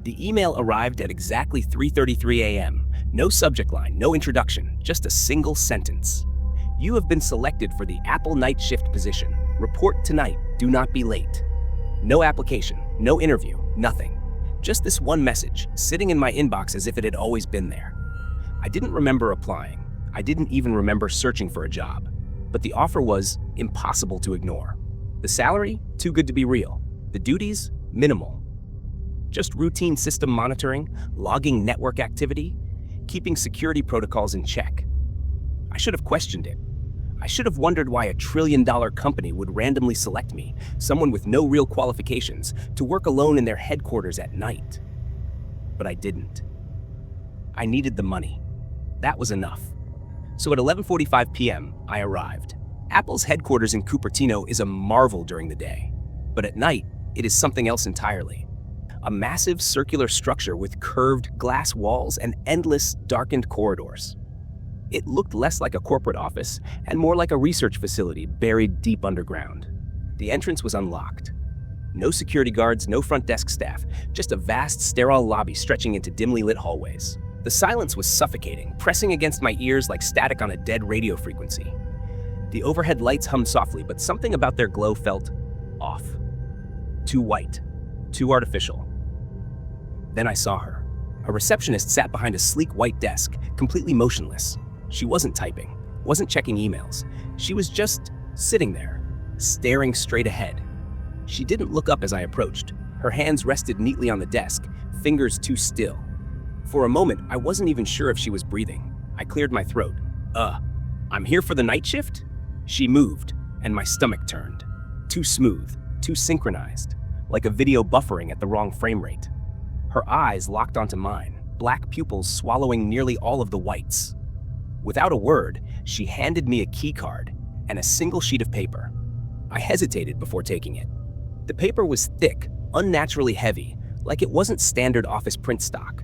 The email arrived at exactly 3:33 a.m. No subject line, no introduction, just a single sentence. You have been selected for the Apple night shift position. Report tonight, do not be late. No application, no interview, nothing. Just this one message, sitting in my inbox as if it had always been there. I didn't remember applying. I didn't even remember searching for a job. But the offer was impossible to ignore. The salary, too good to be real. The duties, minimal. Just routine system monitoring, logging network activity, keeping security protocols in check. I should have questioned it. I should have wondered why a trillion-dollar company would randomly select me, someone with no real qualifications, to work alone in their headquarters at night. But I didn't. I needed the money. That was enough. So at 11:45 p.m., I arrived. Apple's headquarters in Cupertino is a marvel during the day, but at night, it is something else entirely. A massive circular structure with curved glass walls and endless darkened corridors. It looked less like a corporate office and more like a research facility buried deep underground. The entrance was unlocked. No security guards, no front desk staff, just a vast, sterile lobby stretching into dimly lit hallways. The silence was suffocating, pressing against my ears like static on a dead radio frequency. The overhead lights hummed softly, but something about their glow felt off. Too white, too artificial. Then I saw her. A receptionist sat behind a sleek white desk, completely motionless. She wasn't typing, wasn't checking emails. She was just sitting there, staring straight ahead. She didn't look up as I approached. Her hands rested neatly on the desk, fingers too still. For a moment, I wasn't even sure if she was breathing. I cleared my throat. I'm here for the night shift? She moved, and my stomach turned. Too smooth, too synchronized, like a video buffering at the wrong frame rate. Her eyes locked onto mine, black pupils swallowing nearly all of the whites. Without a word, she handed me a key card and a single sheet of paper. I hesitated before taking it. The paper was thick, unnaturally heavy, like it wasn't standard office print stock.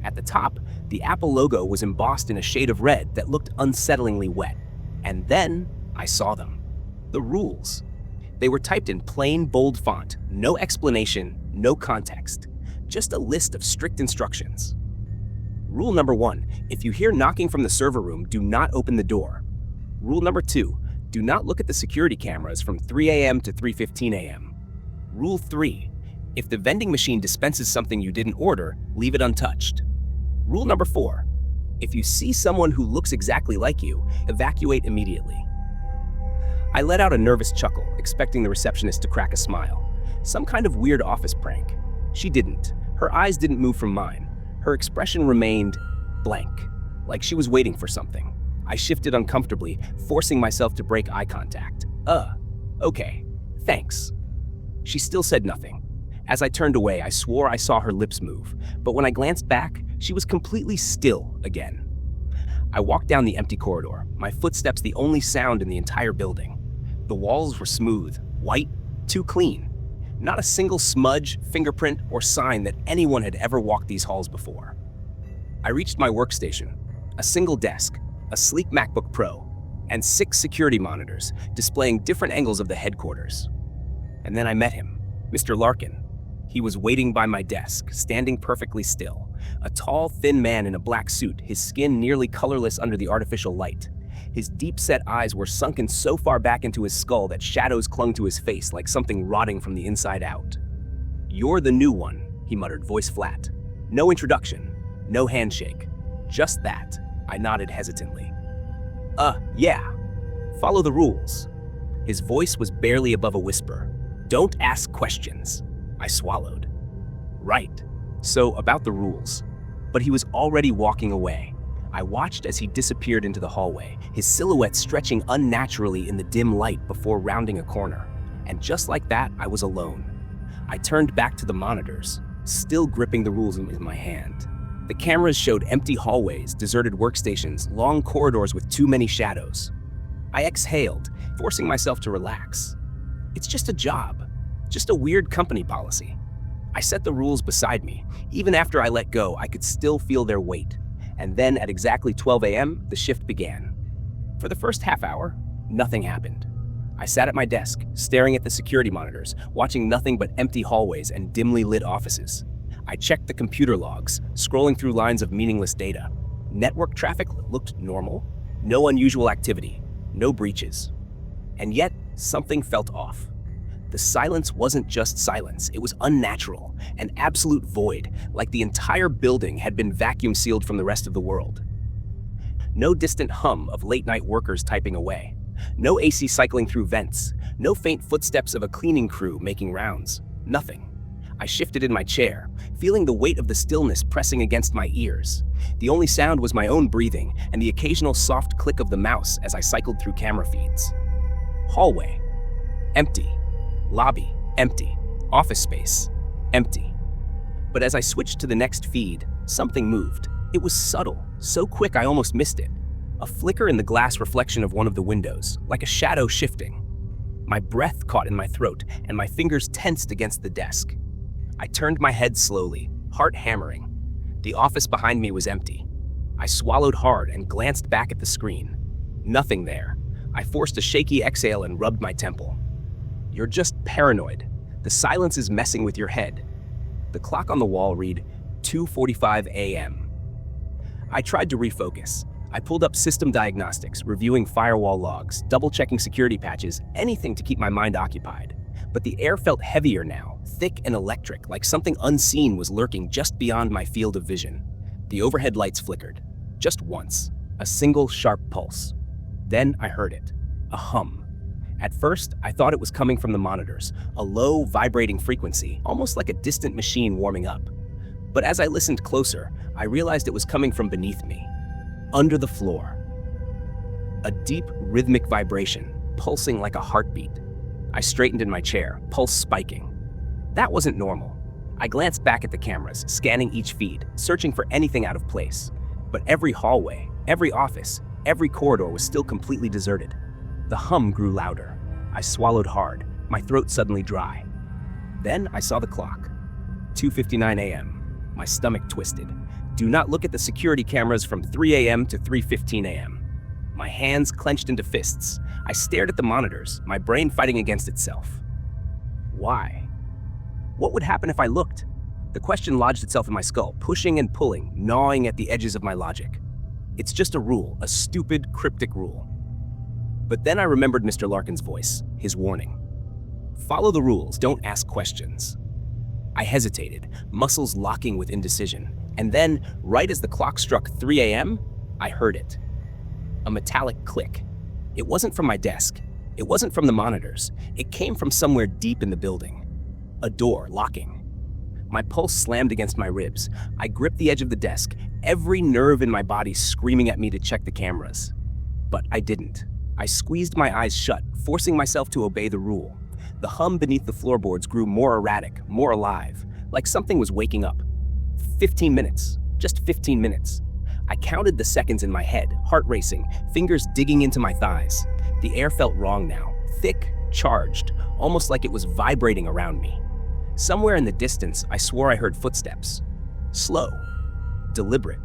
At the top, the Apple logo was embossed in a shade of red that looked unsettlingly wet. And then I saw them. The rules. They were typed in plain, bold font, no explanation, no context, just a list of strict instructions. Rule number 1, if you hear knocking from the server room, do not open the door. Rule number 2, do not look at the security cameras from 3 a.m. to 3:15 a.m. Rule 3, if the vending machine dispenses something you didn't order, leave it untouched. Rule number 4, if you see someone who looks exactly like you, evacuate immediately. I let out a nervous chuckle, expecting the receptionist to crack a smile. Some kind of weird office prank. She didn't. Her eyes didn't move from mine. Her expression remained blank, like she was waiting for something. I shifted uncomfortably, forcing myself to break eye contact. Okay, thanks. She still said nothing. As I turned away, I swore I saw her lips move, but when I glanced back, she was completely still again. I walked down the empty corridor, my footsteps the only sound in the entire building. The walls were smooth, white, too clean. Not a single smudge, fingerprint, or sign that anyone had ever walked these halls before. I reached my workstation, a single desk, a sleek MacBook Pro, and 6 security monitors displaying different angles of the headquarters. And then I met him, Mr. Larkin. He was waiting by my desk, standing perfectly still, a tall, thin man in a black suit, his skin nearly colorless under the artificial light. His deep-set eyes were sunken so far back into his skull that shadows clung to his face like something rotting from the inside out. "You're the new one," he muttered, voice flat. No introduction, no handshake, just that. I nodded hesitantly. Yeah. Follow the rules." His voice was barely above a whisper. "Don't ask questions." I swallowed. Right. So, about the rules. But he was already walking away. I watched as he disappeared into the hallway, his silhouette stretching unnaturally in the dim light before rounding a corner. And just like that, I was alone. I turned back to the monitors, still gripping the rules in my hand. The cameras showed empty hallways, deserted workstations, long corridors with too many shadows. I exhaled, forcing myself to relax. It's just a job, just a weird company policy. I set the rules beside me. Even after I let go, I could still feel their weight. And then at exactly 12 a.m., the shift began. For the first half hour, nothing happened. I sat at my desk, staring at the security monitors, watching nothing but empty hallways and dimly lit offices. I checked the computer logs, scrolling through lines of meaningless data. Network traffic looked normal. No unusual activity. No breaches. And yet, something felt off. The silence wasn't just silence, it was unnatural, an absolute void, like the entire building had been vacuum sealed from the rest of the world. No distant hum of late-night workers typing away. No AC cycling through vents. No faint footsteps of a cleaning crew making rounds. Nothing. I shifted in my chair, feeling the weight of the stillness pressing against my ears. The only sound was my own breathing and the occasional soft click of the mouse as I cycled through camera feeds. Hallway. Empty. Lobby. Empty. Office space. Empty. But as I switched to the next feed, something moved. It was subtle, so quick I almost missed it. A flicker in the glass reflection of one of the windows, like a shadow shifting. My breath caught in my throat, and my fingers tensed against the desk. I turned my head slowly, heart hammering. The office behind me was empty. I swallowed hard and glanced back at the screen. Nothing there. I forced a shaky exhale and rubbed my temple. You're just paranoid. The silence is messing with your head. The clock on the wall read 2:45 a.m. I tried to refocus. I pulled up system diagnostics, reviewing firewall logs, double-checking security patches, anything to keep my mind occupied. But the air felt heavier now, thick and electric, like something unseen was lurking just beyond my field of vision. The overhead lights flickered. Just once. A single sharp pulse. Then I heard it. A hum. At first, I thought it was coming from the monitors, a low, vibrating frequency, almost like a distant machine warming up. But as I listened closer, I realized it was coming from beneath me. Under the floor. A deep, rhythmic vibration, pulsing like a heartbeat. I straightened in my chair, pulse spiking. That wasn't normal. I glanced back at the cameras, scanning each feed, searching for anything out of place. But every hallway, every office, every corridor was still completely deserted. The hum grew louder. I swallowed hard, my throat suddenly dry. Then I saw the clock. 2:59 a.m. My stomach twisted. Do not look at the security cameras from 3 a.m. to 3:15 a.m. My hands clenched into fists. I stared at the monitors, my brain fighting against itself. Why? What would happen if I looked? The question lodged itself in my skull, pushing and pulling, gnawing at the edges of my logic. It's just a rule, a stupid, cryptic rule. But then I remembered Mr. Larkin's voice, his warning. Follow the rules, don't ask questions. I hesitated, muscles locking with indecision. And then, right as the clock struck 3 a.m., I heard it. A metallic click. It wasn't from my desk. It wasn't from the monitors. It came from somewhere deep in the building. A door locking. My pulse slammed against my ribs. I gripped the edge of the desk, every nerve in my body screaming at me to check the cameras. But I didn't. I squeezed my eyes shut, forcing myself to obey the rule. The hum beneath the floorboards grew more erratic, more alive, like something was waking up. 15 minutes. Just 15 minutes. I counted the seconds in my head, heart racing, fingers digging into my thighs. The air felt wrong now, thick, charged, almost like it was vibrating around me. Somewhere in the distance, I swore I heard footsteps. Slow, deliberate,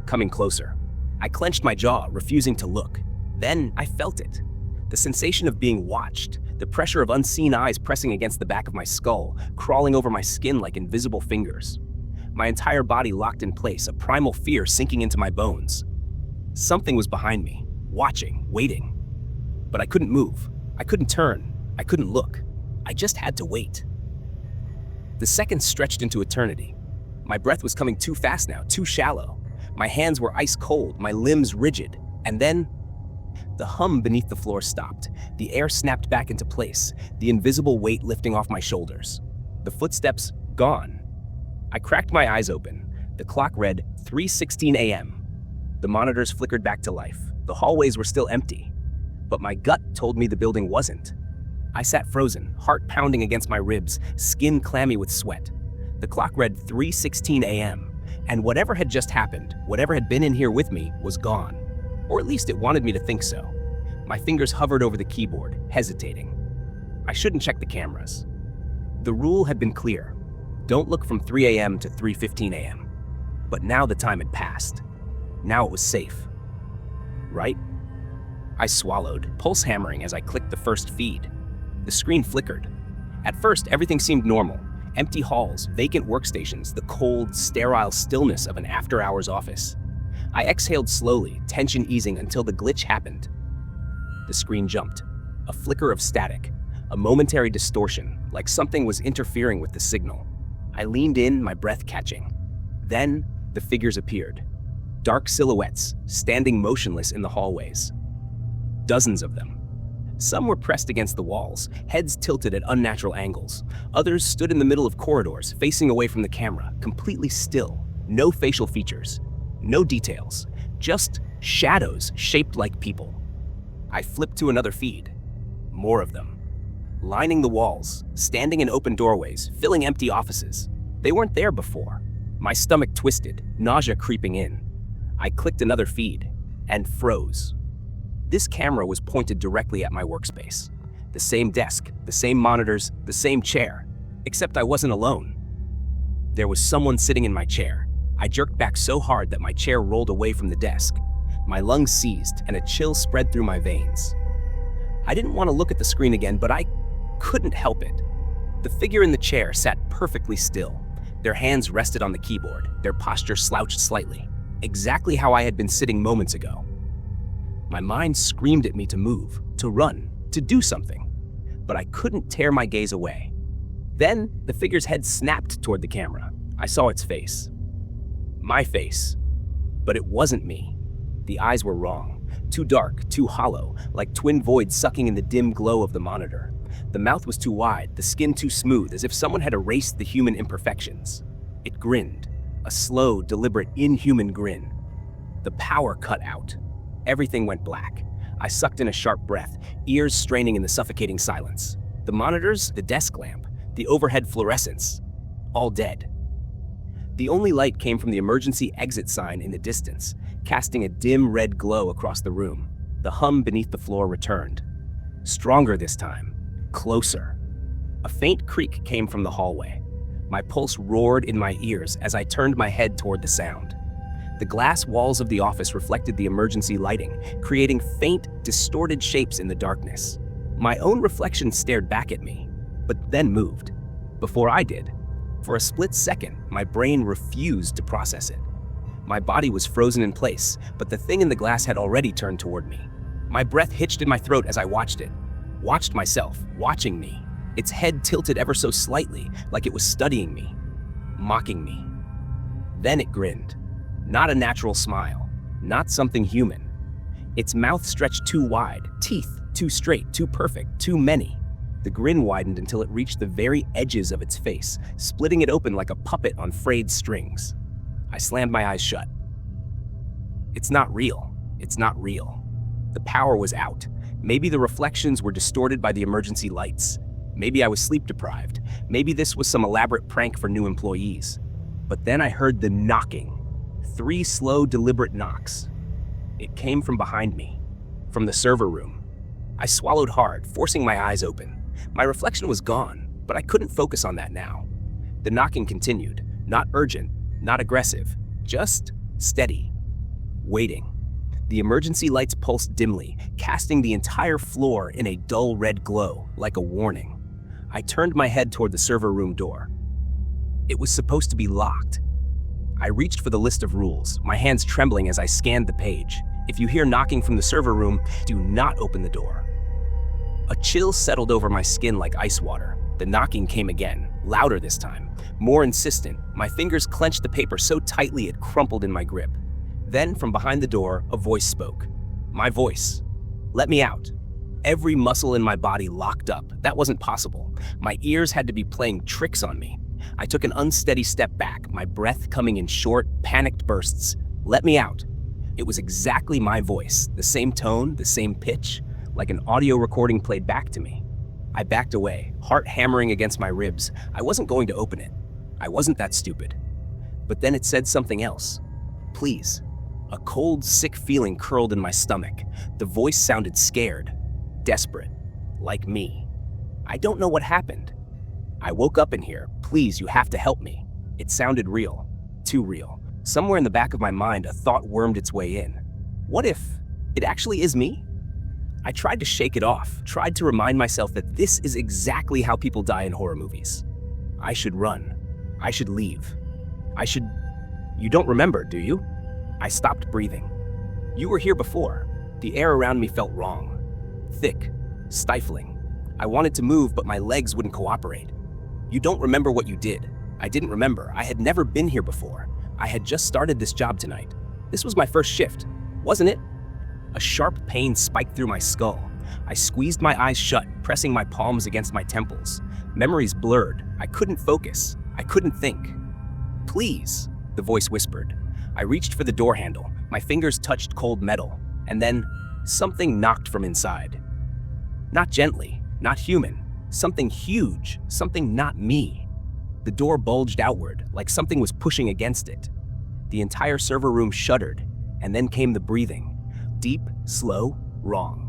coming closer. I clenched my jaw, refusing to look. Then I felt it. The sensation of being watched, the pressure of unseen eyes pressing against the back of my skull, crawling over my skin like invisible fingers. My entire body locked in place, a primal fear sinking into my bones. Something was behind me, watching, waiting. But I couldn't move. I couldn't turn. I couldn't look. I just had to wait. The seconds stretched into eternity. My breath was coming too fast now, too shallow. My hands were ice cold, my limbs rigid. And then, the hum beneath the floor stopped. The air snapped back into place, the invisible weight lifting off my shoulders. The footsteps gone. I cracked my eyes open. The clock read 3:16 a.m. The monitors flickered back to life. The hallways were still empty. But my gut told me the building wasn't. I sat frozen, heart pounding against my ribs, skin clammy with sweat. The clock read 3:16 a.m. And whatever had just happened, whatever had been in here with me, was gone. Or at least it wanted me to think so. My fingers hovered over the keyboard, hesitating. I shouldn't check the cameras. The rule had been clear. Don't look from 3 a.m. to 3:15 a.m. But now the time had passed. Now it was safe. Right? I swallowed, pulse hammering as I clicked the first feed. The screen flickered. At first, everything seemed normal. Empty halls, vacant workstations, the cold, sterile stillness of an after-hours office. I exhaled slowly, tension easing until the glitch happened. The screen jumped. A flicker of static, a momentary distortion, like something was interfering with the signal. I leaned in, my breath catching. Then, the figures appeared. Dark silhouettes, standing motionless in the hallways. Dozens of them. Some were pressed against the walls, heads tilted at unnatural angles. Others stood in the middle of corridors, facing away from the camera, completely still. No facial features, no details, just shadows shaped like people. I flipped to another feed. More of them. Lining the walls, standing in open doorways, filling empty offices. They weren't there before. My stomach twisted, nausea creeping in. I clicked another feed and froze. This camera was pointed directly at my workspace. The same desk, the same monitors, the same chair, except I wasn't alone. There was someone sitting in my chair. I jerked back so hard that my chair rolled away from the desk. My lungs seized and a chill spread through my veins. I didn't want to look at the screen again, but I couldn't help it. The figure in the chair sat perfectly still. Their hands rested on the keyboard, their posture slouched slightly, exactly how I had been sitting moments ago. My mind screamed at me to move, to run, to do something, but I couldn't tear my gaze away. Then, the figure's head snapped toward the camera. I saw its face. My face. But it wasn't me. The eyes were wrong. Too dark, too hollow, like twin voids sucking in the dim glow of the monitor. The mouth was too wide, the skin too smooth, as if someone had erased the human imperfections. It grinned. A slow, deliberate, inhuman grin. The power cut out. Everything went black. I sucked in a sharp breath, ears straining in the suffocating silence. The monitors, the desk lamp, the overhead fluorescents, all dead. The only light came from the emergency exit sign in the distance, casting a dim red glow across the room. The hum beneath the floor returned. Stronger this time. Closer. A faint creak came from the hallway. My pulse roared in my ears as I turned my head toward the sound. The glass walls of the office reflected the emergency lighting, creating faint, distorted shapes in the darkness. My own reflection stared back at me, but then moved. Before I did. For a split second, my brain refused to process it. My body was frozen in place, but the thing in the glass had already turned toward me. My breath hitched in my throat as I watched it. Watched myself, watching me. Its head tilted ever so slightly, like it was studying me, mocking me. Then it grinned. Not a natural smile, not something human. Its mouth stretched too wide, teeth too straight, too perfect, too many. The grin widened until it reached the very edges of its face, splitting it open like a puppet on frayed strings. I slammed my eyes shut. It's not real. It's not real. The power was out. Maybe the reflections were distorted by the emergency lights. Maybe I was sleep deprived. Maybe this was some elaborate prank for new employees. But then I heard the knocking. 3 slow, deliberate knocks. It came from behind me, from the server room. I swallowed hard, forcing my eyes open. My reflection was gone, but I couldn't focus on that now. The knocking continued, not urgent, not aggressive, just steady, waiting. The emergency lights pulsed dimly, casting the entire floor in a dull red glow, like a warning. I turned my head toward the server room door. It was supposed to be locked. I reached for the list of rules, my hands trembling as I scanned the page. If you hear knocking from the server room, do not open the door. A chill settled over my skin like ice water. The knocking came again, louder this time, more insistent. My fingers clenched the paper so tightly it crumpled in my grip. Then, from behind the door, a voice spoke. My voice. Let me out. Every muscle in my body locked up. That wasn't possible. My ears had to be playing tricks on me. I took an unsteady step back, my breath coming in short, panicked bursts. Let me out. It was exactly my voice, the same tone, the same pitch, like an audio recording played back to me. I backed away, heart hammering against my ribs. I wasn't going to open it. I wasn't that stupid. But then it said something else. Please. A cold, sick feeling curled in my stomach. The voice sounded scared, desperate, like me. I don't know what happened. I woke up in here. Please, you have to help me. It sounded real, too real. Somewhere in the back of my mind, a thought wormed its way in. What if it actually is me? I tried to shake it off, tried to remind myself that this is exactly how people die in horror movies. I should run. I should leave. I should... You don't remember, do you? I stopped breathing. You were here before. The air around me felt wrong. Thick, stifling. I wanted to move, but my legs wouldn't cooperate. You don't remember what you did. I didn't remember. I had never been here before. I had just started this job tonight. This was my first shift, wasn't it? A sharp pain spiked through my skull. I squeezed my eyes shut, pressing my palms against my temples. Memories blurred. I couldn't focus. I couldn't think. Please, the voice whispered. I reached for the door handle. My fingers touched cold metal. And then, something knocked from inside. Not gently, not human. Something huge, something not me. The door bulged outward, like something was pushing against it. The entire server room shuddered, and then came the breathing. Deep, slow, wrong.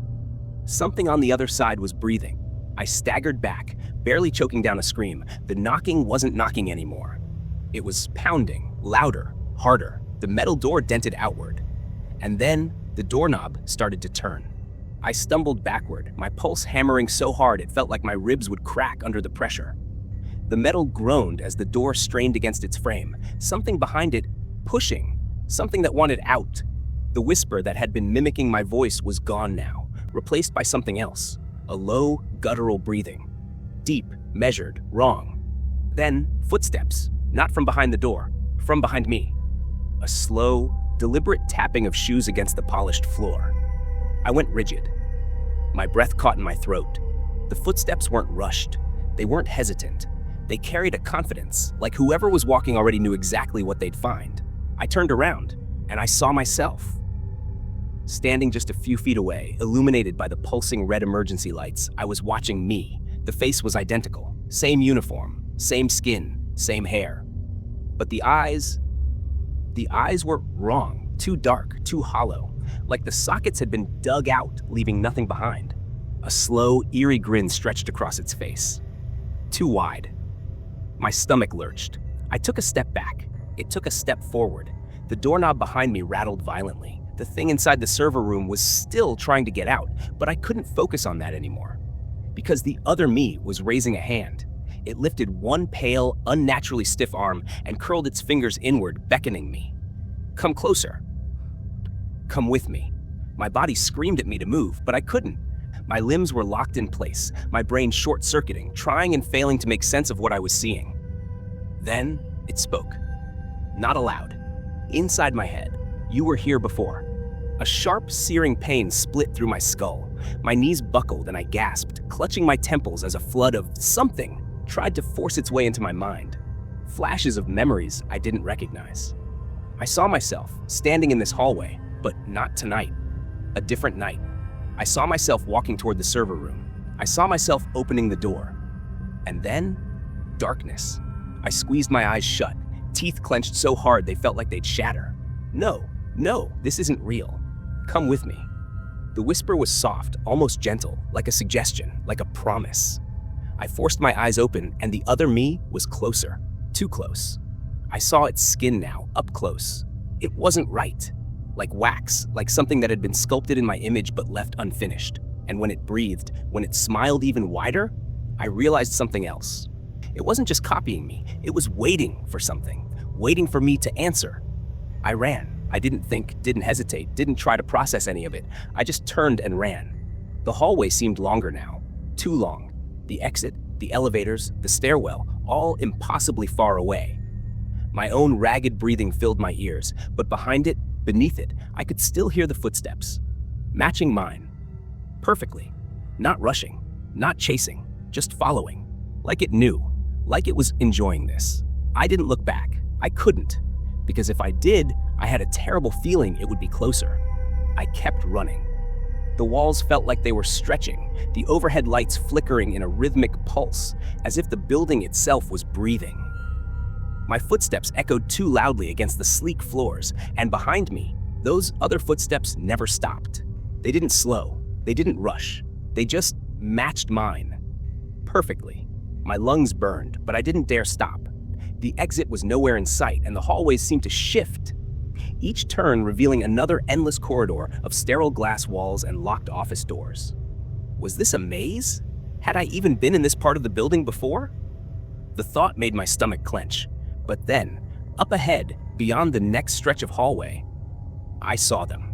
Something on the other side was breathing. I staggered back, barely choking down a scream. The knocking wasn't knocking anymore. It was pounding, louder, harder. The metal door dented outward. And then, the doorknob started to turn. I stumbled backward, my pulse hammering so hard it felt like my ribs would crack under the pressure. The metal groaned as the door strained against its frame, something behind it pushing, something that wanted out. The whisper that had been mimicking my voice was gone now, replaced by something else, a low, guttural breathing. Deep, measured, wrong. Then, footsteps, not from behind the door, from behind me. A slow, deliberate tapping of shoes against the polished floor. I went rigid. My breath caught in my throat. The footsteps weren't rushed. They weren't hesitant. They carried a confidence, like whoever was walking already knew exactly what they'd find. I turned around, and I saw myself. Standing just a few feet away, illuminated by the pulsing red emergency lights, I was watching me. The face was identical. Same uniform, same skin, same hair. But the eyes were wrong, too dark, too hollow, like the sockets had been dug out, leaving nothing behind. A slow, eerie grin stretched across its face. Too wide. My stomach lurched. I took a step back. It took a step forward. The doorknob behind me rattled violently. The thing inside the server room was still trying to get out, but I couldn't focus on that anymore. Because the other me was raising a hand. It lifted one pale, unnaturally stiff arm and curled its fingers inward, beckoning me. Come closer. Come with me. My body screamed at me to move, but I couldn't. My limbs were locked in place, my brain short-circuiting, trying and failing to make sense of what I was seeing. Then, it spoke. Not aloud. Inside my head. You were here before. A sharp, searing pain split through my skull. My knees buckled and I gasped, clutching my temples as a flood of something tried to force its way into my mind. Flashes of memories I didn't recognize. I saw myself standing in this hallway, but not tonight. A different night. I saw myself walking toward the server room. I saw myself opening the door. And then, darkness. I squeezed my eyes shut, teeth clenched so hard they felt like they'd shatter. No, this isn't real. Come with me. The whisper was soft, almost gentle, like a suggestion, like a promise. I forced my eyes open, and the other me was closer, too close. I saw its skin now, up close. It wasn't right. Like wax, like something that had been sculpted in my image but left unfinished. And when it breathed, when it smiled even wider, I realized something else. It wasn't just copying me, it was waiting for something, waiting for me to answer. I ran. I didn't think, didn't hesitate, didn't try to process any of it. I just turned and ran. The hallway seemed longer now, too long. The exit, the elevators, the stairwell, all impossibly far away. My own ragged breathing filled my ears, but behind it, beneath it, I could still hear the footsteps, matching mine. Perfectly. Not rushing, not chasing, just following. Like it knew, like it was enjoying this. I didn't look back. I couldn't. Because if I did, I had a terrible feeling it would be closer. I kept running. The walls felt like they were stretching, the overhead lights flickering in a rhythmic pulse, as if the building itself was breathing. My footsteps echoed too loudly against the sleek floors, and behind me, those other footsteps never stopped. They didn't slow, they didn't rush, they just matched mine. Perfectly. My lungs burned, but I didn't dare stop. The exit was nowhere in sight, and the hallways seemed to shift, each turn revealing another endless corridor of sterile glass walls and locked office doors. Was this a maze? Had I even been in this part of the building before? The thought made my stomach clench. But then, up ahead, beyond the next stretch of hallway, I saw them.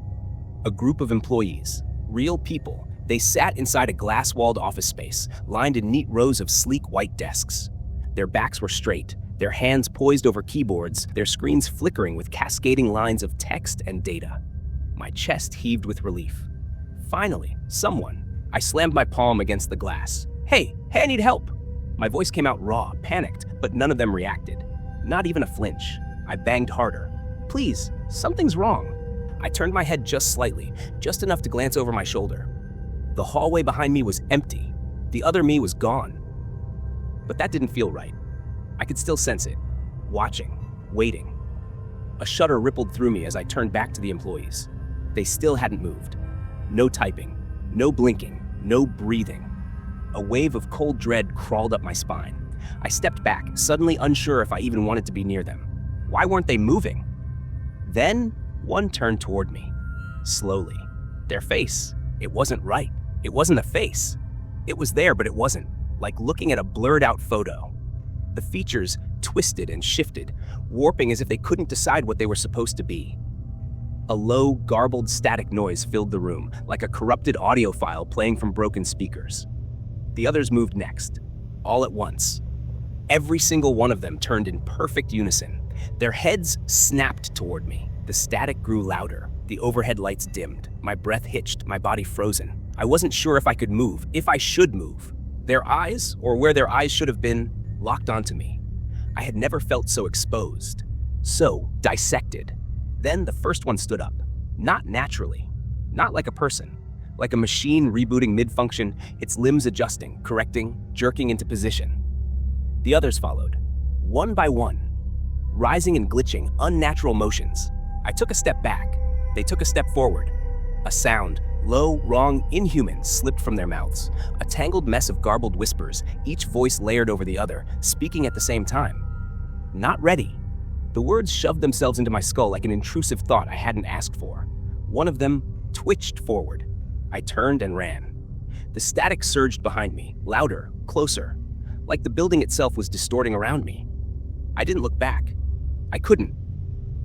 A group of employees, real people. They sat inside a glass-walled office space, lined in neat rows of sleek white desks. Their backs were straight, their hands poised over keyboards, their screens flickering with cascading lines of text and data. My chest heaved with relief. Finally, someone. I slammed my palm against the glass. Hey, I need help! My voice came out raw, panicked, but none of them reacted. Not even a flinch. I banged harder. Please, something's wrong. I turned my head just slightly, just enough to glance over my shoulder. The hallway behind me was empty. The other me was gone. But that didn't feel right. I could still sense it. Watching, waiting. A shudder rippled through me as I turned back to the employees. They still hadn't moved. No typing, no blinking, no breathing. A wave of cold dread crawled up my spine. I stepped back, suddenly unsure if I even wanted to be near them. Why weren't they moving? Then, one turned toward me. Slowly. Their face. It wasn't right. It wasn't a face. It was there, but it wasn't. Like looking at a blurred-out photo. The features twisted and shifted, warping as if they couldn't decide what they were supposed to be. A low, garbled static noise filled the room, like a corrupted audio file playing from broken speakers. The others moved next, all at once. Every single one of them turned in perfect unison. Their heads snapped toward me. The static grew louder. The overhead lights dimmed. My breath hitched, my body frozen. I wasn't sure if I could move, if I should move. Their eyes, or where their eyes should have been, locked onto me. I had never felt so exposed, so dissected. Then the first one stood up. Not naturally. Not like a person. Like a machine rebooting mid-function, its limbs adjusting, correcting, jerking into position. The others followed, one by one, rising and glitching, unnatural motions. I took a step back. They took a step forward. A sound, low, wrong, inhuman, slipped from their mouths. A tangled mess of garbled whispers, each voice layered over the other, speaking at the same time. Not ready. The words shoved themselves into my skull like an intrusive thought I hadn't asked for. One of them twitched forward. I turned and ran. The static surged behind me, louder, closer, like the building itself was distorting around me. I didn't look back. I couldn't.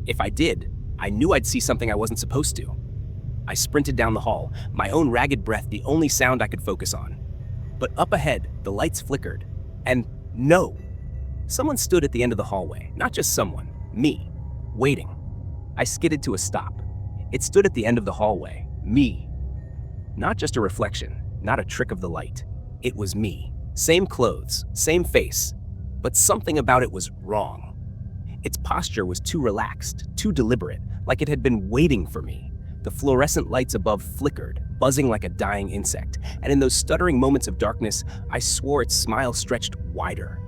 If I did, I knew I'd see something I wasn't supposed to. I sprinted down the hall, my own ragged breath the only sound I could focus on. But up ahead, the lights flickered. And no! Someone stood at the end of the hallway. Not just someone, me, waiting. I skidded to a stop. It stood at the end of the hallway, me. Not just a reflection, not a trick of the light. It was me. Same clothes, same face, but something about it was wrong. Its posture was too relaxed, too deliberate, like it had been waiting for me. The fluorescent lights above flickered, buzzing like a dying insect, and in those stuttering moments of darkness, I swore its smile stretched wider.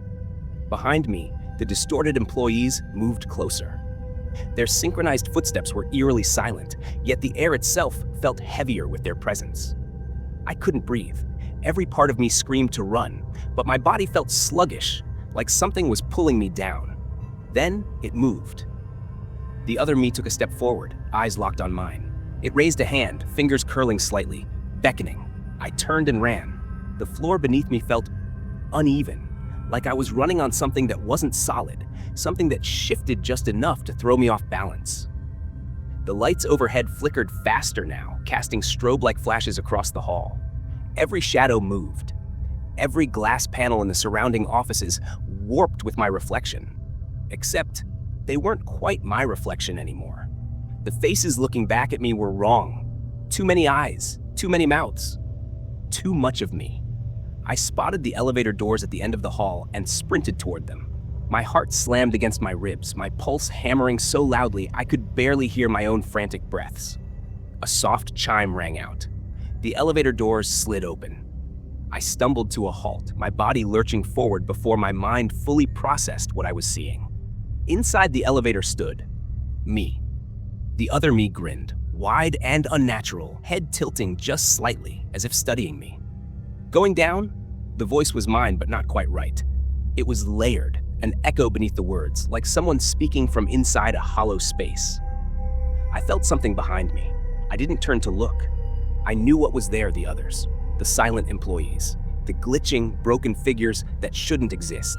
Behind me, the distorted employees moved closer. Their synchronized footsteps were eerily silent, yet the air itself felt heavier with their presence. I couldn't breathe. Every part of me screamed to run, but my body felt sluggish, like something was pulling me down. Then it moved. The other me took a step forward, eyes locked on mine. It raised a hand, fingers curling slightly, beckoning. I turned and ran. The floor beneath me felt uneven, like I was running on something that wasn't solid, something that shifted just enough to throw me off balance. The lights overhead flickered faster now, casting strobe-like flashes across the hall. Every shadow moved. Every glass panel in the surrounding offices warped with my reflection. Except, they weren't quite my reflection anymore. The faces looking back at me were wrong. Too many eyes, too many mouths, too much of me. I spotted the elevator doors at the end of the hall and sprinted toward them. My heart slammed against my ribs, my pulse hammering so loudly I could barely hear my own frantic breaths. A soft chime rang out. The elevator doors slid open. I stumbled to a halt, my body lurching forward before my mind fully processed what I was seeing. Inside the elevator stood me. The other me grinned, wide and unnatural, head tilting just slightly, as if studying me. Going down? The voice was mine, but not quite right. It was layered, an echo beneath the words, like someone speaking from inside a hollow space. I felt something behind me. I didn't turn to look. I knew what was there, the others, the silent employees, the glitching, broken figures that shouldn't exist.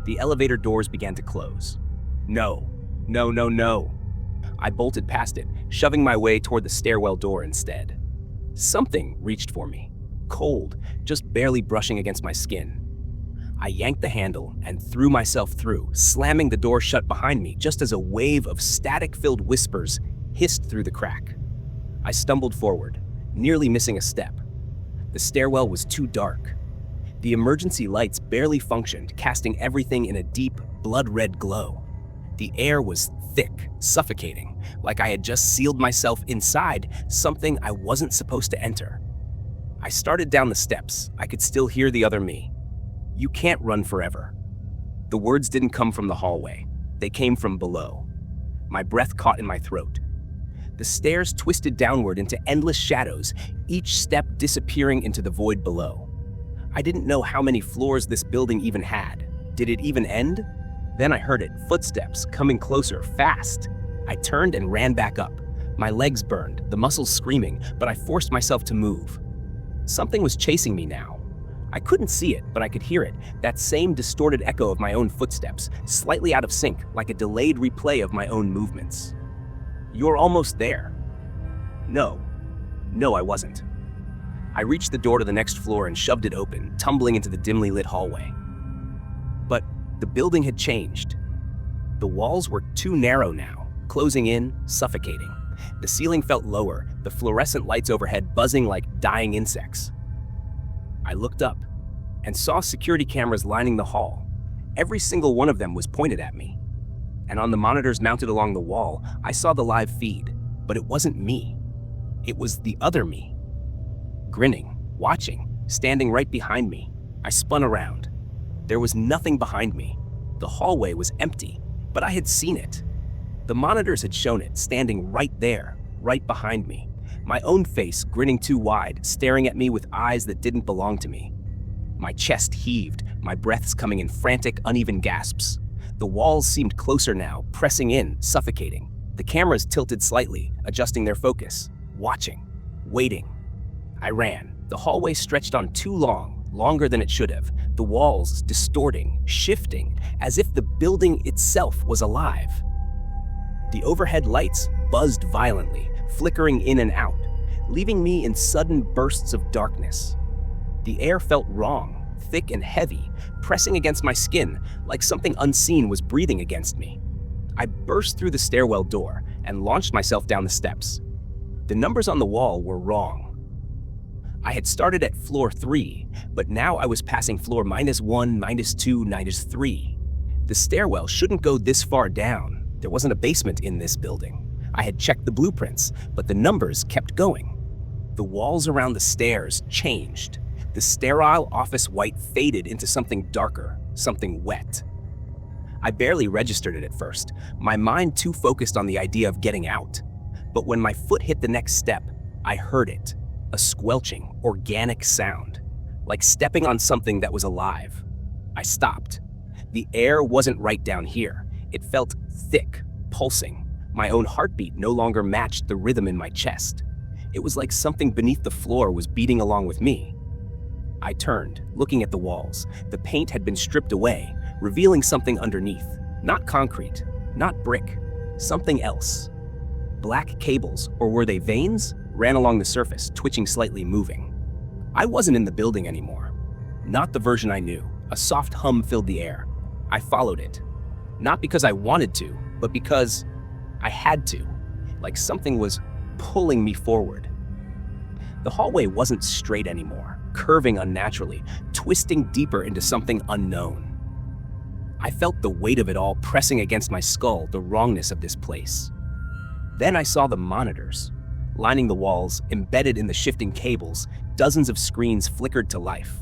The elevator doors began to close. No, no, no, no. I bolted past it, shoving my way toward the stairwell door instead. Something reached for me, cold, just barely brushing against my skin. I yanked the handle and threw myself through, slamming the door shut behind me just as a wave of static-filled whispers hissed through the crack. I stumbled forward, nearly missing a step. The stairwell was too dark. The emergency lights barely functioned, casting everything in a deep, blood-red glow. The air was thick, suffocating, like I had just sealed myself inside something I wasn't supposed to enter. I started down the steps. I could still hear the other me. "You can't run forever." The words didn't come from the hallway. They came from below. My breath caught in my throat. The stairs twisted downward into endless shadows, each step disappearing into the void below. I didn't know how many floors this building even had. Did it even end? Then I heard it, footsteps coming closer, fast. I turned and ran back up. My legs burned, the muscles screaming, but I forced myself to move. Something was chasing me now. I couldn't see it, but I could hear it, that same distorted echo of my own footsteps, slightly out of sync, like a delayed replay of my own movements. "You're almost there." No, I wasn't. I reached the door to the next floor and shoved it open, tumbling into the dimly lit hallway. But the building had changed. The walls were too narrow now, closing in, suffocating. The ceiling felt lower, the fluorescent lights overhead buzzing like dying insects. I looked up and saw security cameras lining the hall. Every single one of them was pointed at me. And on the monitors mounted along the wall, I saw the live feed, but it wasn't me. It was the other me. Grinning, watching, standing right behind me. I spun around. There was nothing behind me. The hallway was empty, but I had seen it. The monitors had shown it, standing right there, right behind me. My own face grinning too wide, staring at me with eyes that didn't belong to me. My chest heaved, my breaths coming in frantic, uneven gasps. The walls seemed closer now, pressing in, suffocating. The cameras tilted slightly, adjusting their focus, watching, waiting. I ran. The hallway stretched on too long, longer than it should have. The walls distorting, shifting, as if the building itself was alive. The overhead lights buzzed violently, flickering in and out, leaving me in sudden bursts of darkness. The air felt wrong, thick and heavy, pressing against my skin like something unseen was breathing against me. I burst through the stairwell door and launched myself down the steps. The numbers on the wall were wrong. I had started at floor 3, but now I was passing floor -1, -2, -3. The stairwell shouldn't go this far down. There wasn't a basement in this building. I had checked the blueprints, but the numbers kept going. The walls around the stairs changed. The sterile office white faded into something darker, something wet. I barely registered it at first, my mind too focused on the idea of getting out. But when my foot hit the next step, I heard it, a squelching, organic sound, like stepping on something that was alive. I stopped. The air wasn't right down here. It felt thick, pulsing. My own heartbeat no longer matched the rhythm in my chest. It was like something beneath the floor was beating along with me. I turned, looking at the walls. The paint had been stripped away, revealing something underneath. Not concrete, not brick, something else. Black cables, or were they veins, ran along the surface, twitching slightly, moving. I wasn't in the building anymore. Not the version I knew. A soft hum filled the air. I followed it. Not because I wanted to, but because I had to. Like something was pulling me forward. The hallway wasn't straight anymore, curving unnaturally, twisting deeper into something unknown. I felt the weight of it all pressing against my skull, the wrongness of this place. Then I saw the monitors. Lining the walls, embedded in the shifting cables, dozens of screens flickered to life.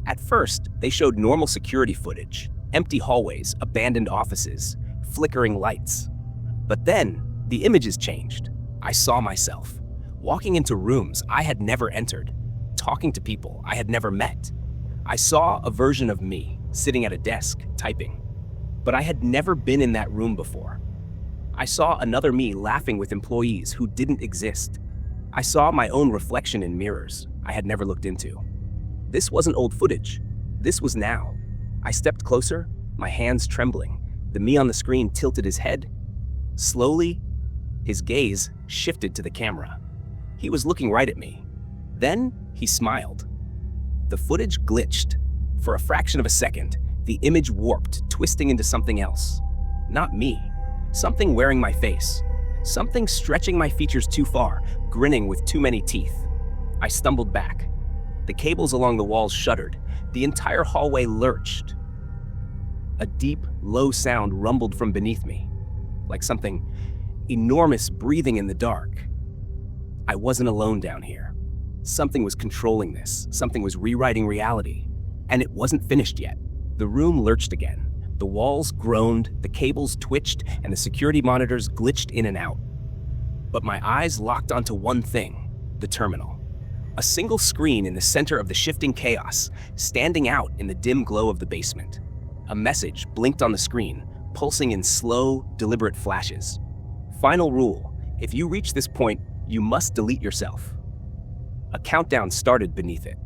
At first, they showed normal security footage, empty hallways, abandoned offices, flickering lights. But then, the images changed. I saw myself, walking into rooms I had never entered, talking to people I had never met. I saw a version of me, sitting at a desk, typing. But I had never been in that room before. I saw another me laughing with employees who didn't exist. I saw my own reflection in mirrors I had never looked into. This wasn't old footage. This was now. I stepped closer, my hands trembling. The me on the screen tilted his head. Slowly, his gaze shifted to the camera. He was looking right at me. Then he smiled. The footage glitched. For a fraction of a second, the image warped, twisting into something else. Not me. Something wearing my face. Something stretching my features too far, grinning with too many teeth. I stumbled back. The cables along the walls shuddered. The entire hallway lurched. A deep, low sound rumbled from beneath me, like something enormous breathing in the dark. I wasn't alone down here. Something was controlling this. Something was rewriting reality. And it wasn't finished yet. The room lurched again. The walls groaned, the cables twitched, and the security monitors glitched in and out. But my eyes locked onto one thing: the terminal. A single screen in the center of the shifting chaos, standing out in the dim glow of the basement. A message blinked on the screen, pulsing in slow, deliberate flashes. Final rule: if you reach this point, you must delete yourself. A countdown started beneath it.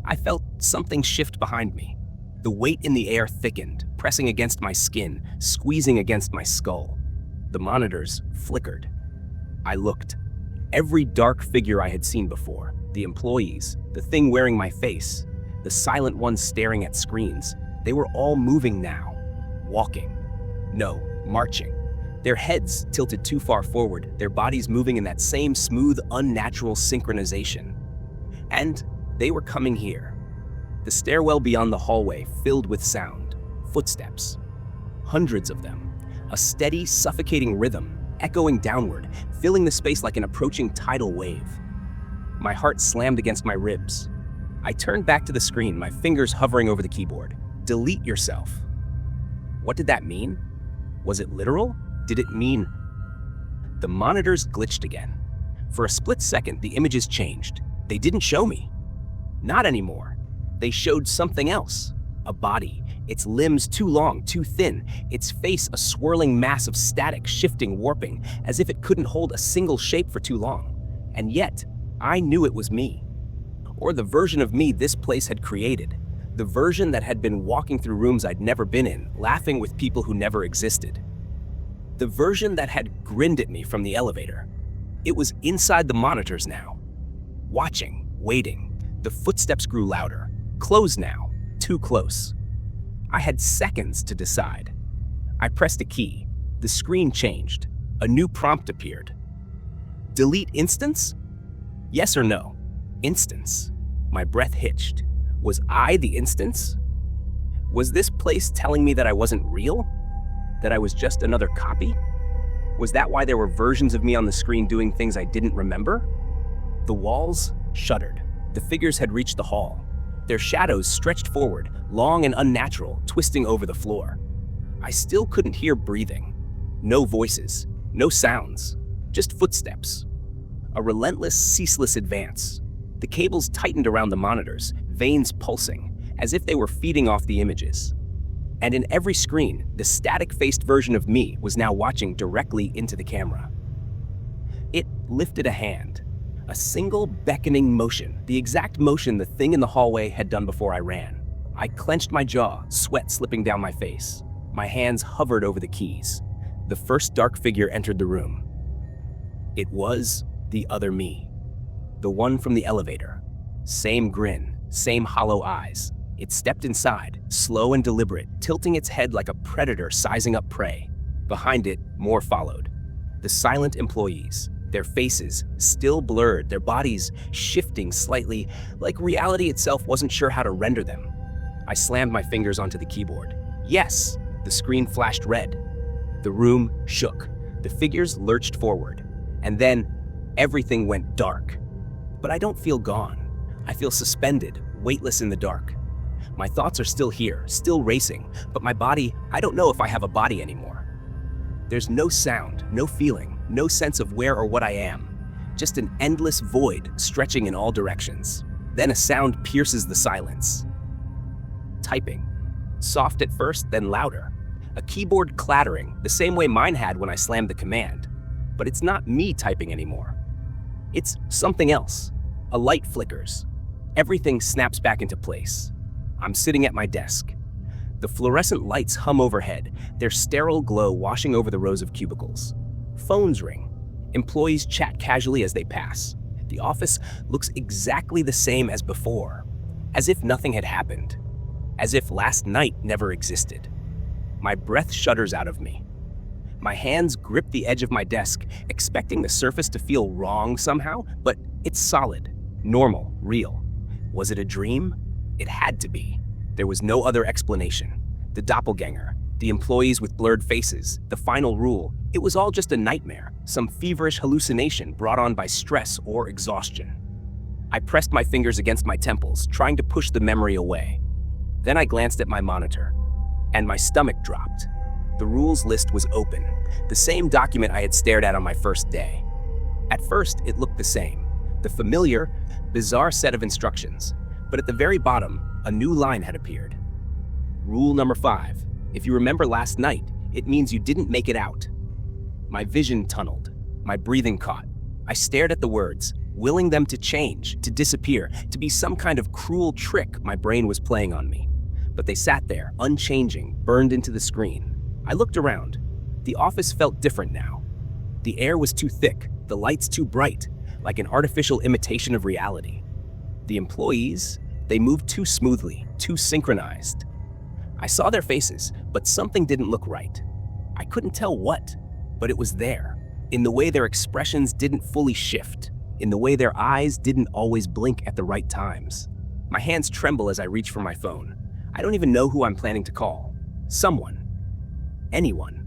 I felt something shift behind me. The weight in the air thickened, pressing against my skin, squeezing against my skull. The monitors flickered. I looked. Every dark figure I had seen before, the employees, the thing wearing my face, the silent ones staring at screens, they were all moving now. Walking. No, marching. Their heads tilted too far forward, their bodies moving in that same smooth, unnatural synchronization. And they were coming here. The stairwell beyond the hallway filled with sound. Footsteps. Hundreds of them. A steady, suffocating rhythm, echoing downward, filling the space like an approaching tidal wave. My heart slammed against my ribs. I turned back to the screen, my fingers hovering over the keyboard. Delete yourself. What did that mean? Was it literal? Did it mean... The monitors glitched again. For a split second, the images changed. They didn't show me. Not anymore. They showed something else. A body, its limbs too long, too thin, its face a swirling mass of static, shifting, warping, as if it couldn't hold a single shape for too long. And yet, I knew it was me. Or the version of me this place had created. The version that had been walking through rooms I'd never been in, laughing with people who never existed. The version that had grinned at me from the elevator. It was inside the monitors now. Watching, waiting. The footsteps grew louder. Close now. Too close. I had seconds to decide. I pressed a key. The screen changed. A new prompt appeared. Delete instance? Yes or no? Instance. My breath hitched. Was I the instance? Was this place telling me that I wasn't real? That I was just another copy? Was that why there were versions of me on the screen doing things I didn't remember? The walls shuddered. The figures had reached the hall. Their shadows stretched forward, long and unnatural, twisting over the floor. I still couldn't hear breathing. No voices, no sounds, just footsteps. A relentless, ceaseless advance. The cables tightened around the monitors, veins pulsing, as if they were feeding off the images. And in every screen, the static-faced version of me was now watching directly into the camera. It lifted a hand. A single beckoning motion, the exact motion the thing in the hallway had done before I ran. I clenched my jaw, sweat slipping down my face. My hands hovered over the keys. The first dark figure entered the room. It was the other me. The one from the elevator. Same grin, same hollow eyes. It stepped inside, slow and deliberate, tilting its head like a predator sizing up prey. Behind it, more followed. The silent employees. Their faces still blurred, their bodies shifting slightly, like reality itself wasn't sure how to render them. I slammed my fingers onto the keyboard. Yes! The screen flashed red. The room shook. The figures lurched forward. And then, everything went dark. But I don't feel gone. I feel suspended, weightless in the dark. My thoughts are still here, still racing, but my body, I don't know if I have a body anymore. There's no sound, no feeling. No sense of where or what I am, just an endless void stretching in all directions. Then a sound pierces the silence. Typing. Soft at first, then louder. A keyboard clattering, the same way mine had when I slammed the command. But it's not me typing anymore. It's something else. A light flickers. Everything snaps back into place. I'm sitting at my desk. The fluorescent lights hum overhead, their sterile glow washing over the rows of cubicles. Phones ring. Employees chat casually as they pass. The office looks exactly the same as before, as if nothing had happened, as if last night never existed. My breath shudders out of me. My hands grip the edge of my desk, expecting the surface to feel wrong somehow, but it's solid, normal, real. Was it a dream? It had to be. There was no other explanation. The doppelganger, the employees with blurred faces, the final rule, it was all just a nightmare, some feverish hallucination brought on by stress or exhaustion. I pressed my fingers against my temples, trying to push the memory away. Then I glanced at my monitor, and my stomach dropped. The rules list was open, the same document I had stared at on my first day. At first, it looked the same, the familiar, bizarre set of instructions, but at the very bottom, a new line had appeared. Rule number 5. If you remember last night, it means you didn't make it out. My vision tunneled, my breathing caught. I stared at the words, willing them to change, to disappear, to be some kind of cruel trick my brain was playing on me. But they sat there, unchanging, burned into the screen. I looked around. The office felt different now. The air was too thick, the lights too bright, like an artificial imitation of reality. The employees, they moved too smoothly, too synchronized. I saw their faces, but something didn't look right. I couldn't tell what, but it was there, in the way their expressions didn't fully shift, in the way their eyes didn't always blink at the right times. My hands tremble as I reach for my phone. I don't even know who I'm planning to call. Someone. Anyone.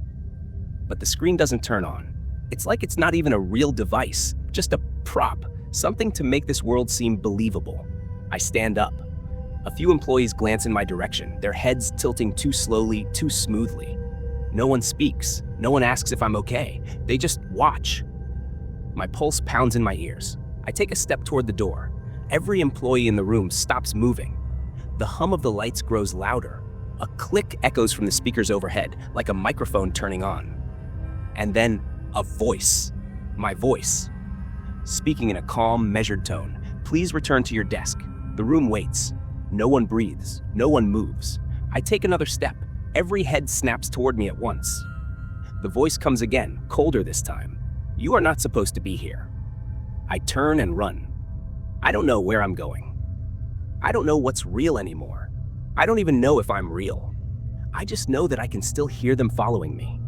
But the screen doesn't turn on. It's like it's not even a real device, just a prop, something to make this world seem believable. I stand up. A few employees glance in my direction, their heads tilting too slowly, too smoothly. No one speaks. No one asks if I'm okay. They just watch. My pulse pounds in my ears. I take a step toward the door. Every employee in the room stops moving. The hum of the lights grows louder. A click echoes from the speakers overhead, like a microphone turning on. And then, a voice. My voice. Speaking in a calm, measured tone. Please return to your desk. The room waits. No one breathes. No one moves. I take another step. Every head snaps toward me at once. The voice comes again, colder this time. You are not supposed to be here. I turn and run. I don't know where I'm going. I don't know what's real anymore. I don't even know if I'm real. I just know that I can still hear them following me.